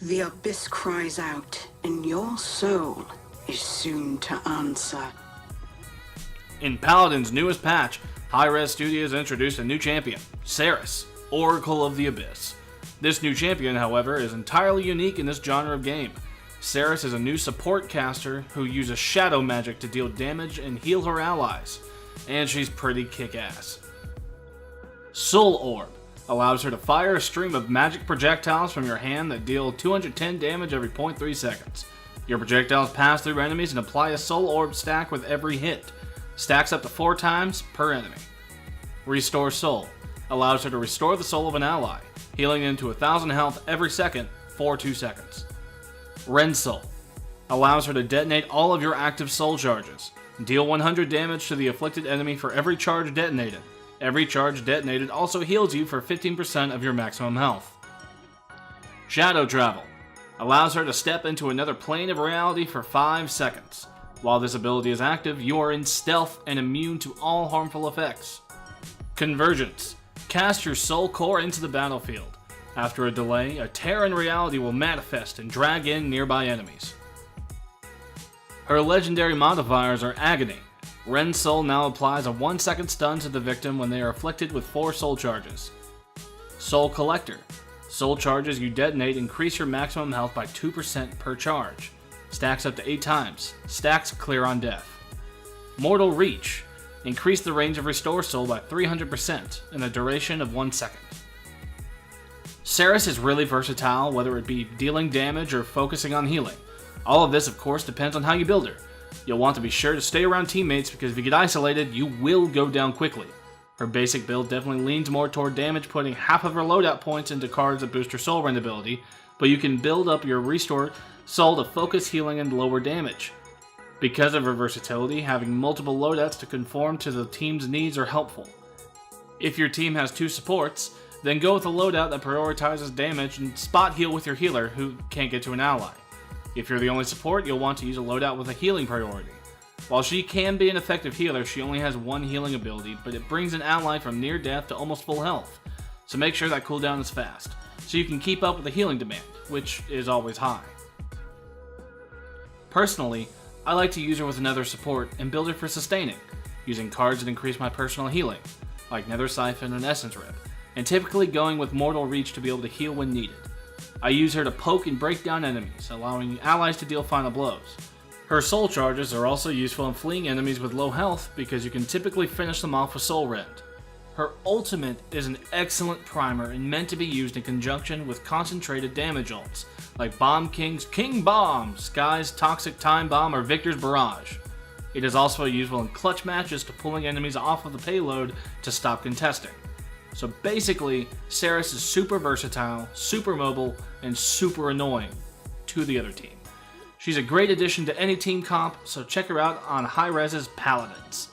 The abyss cries out, and your soul is soon to answer. In Paladins' newest patch, Hirez Studios introduced a new champion, Seris, Oracle of the Abyss. This new champion, however, is entirely unique in this genre of game. Seris is a new support caster who uses shadow magic to deal damage and heal her allies, and she's pretty kick-ass. Soul Orb allows her to fire a stream of magic projectiles from your hand that deal 210 damage every 0.3 seconds. Your projectiles pass through enemies and apply a Soul Orb stack with every hit. Stacks up to 4 times per enemy. Restore Soul allows her to restore the soul of an ally, healing into 1000 health every second for 2 seconds. Rend Soul allows her to detonate all of your active soul charges. Deal 100 damage to the afflicted enemy for every charge detonated. Every charge detonated also heals you for 15% of your maximum health. Shadow Travel allows her to step into another plane of reality for 5 seconds. While this ability is active, you are in stealth and immune to all harmful effects. Convergence. Cast your soul core into the battlefield. After a delay, a tear in reality will manifest and drag in nearby enemies. Her legendary modifiers are Agony. Rend Soul now applies a 1-second stun to the victim when they are afflicted with 4 soul charges. Soul Collector. Soul charges you detonate increase your maximum health by 2% per charge. Stacks up to 8 times. Stacks clear on death. Mortal Reach. Increase the range of Restore Soul by 300% in a duration of 1 second. Seris is really versatile, whether it be dealing damage or focusing on healing. All of this, of course, depends on how you build her. You'll want to be sure to stay around teammates because if you get isolated, you will go down quickly. Her basic build definitely leans more toward damage, putting half of her loadout points into cards that boost her soul rend ability, but you can build up your Restore Soul to focus healing and lower damage. Because of her versatility, having multiple loadouts to conform to the team's needs are helpful. If your team has 2 supports, then go with a loadout that prioritizes damage and spot heal with your healer who can't get to an ally. If you're the only support, you'll want to use a loadout with a healing priority. While she can be an effective healer, she only has 1 healing ability, but it brings an ally from near death to almost full health, so make sure that cooldown is fast, so you can keep up with the healing demand, which is always high. Personally, I like to use her with another support and build her for sustaining, using cards that increase my personal healing, like Nether Siphon and Essence Rip, and typically going with Mortal Reach to be able to heal when needed. I use her to poke and break down enemies, allowing allies to deal final blows. Her soul charges are also useful in fleeing enemies with low health because you can typically finish them off with Soul Rend. Her ultimate is an excellent primer and meant to be used in conjunction with concentrated damage ults, like Bomb King's King Bomb, Sky's Toxic Time Bomb, or Victor's Barrage. It is also useful in clutch matches to pulling enemies off of the payload to stop contesting. So basically, Seris is super versatile, super mobile, and super annoying to the other team. She's a great addition to any team comp, so check her out on Hirez's Paladins.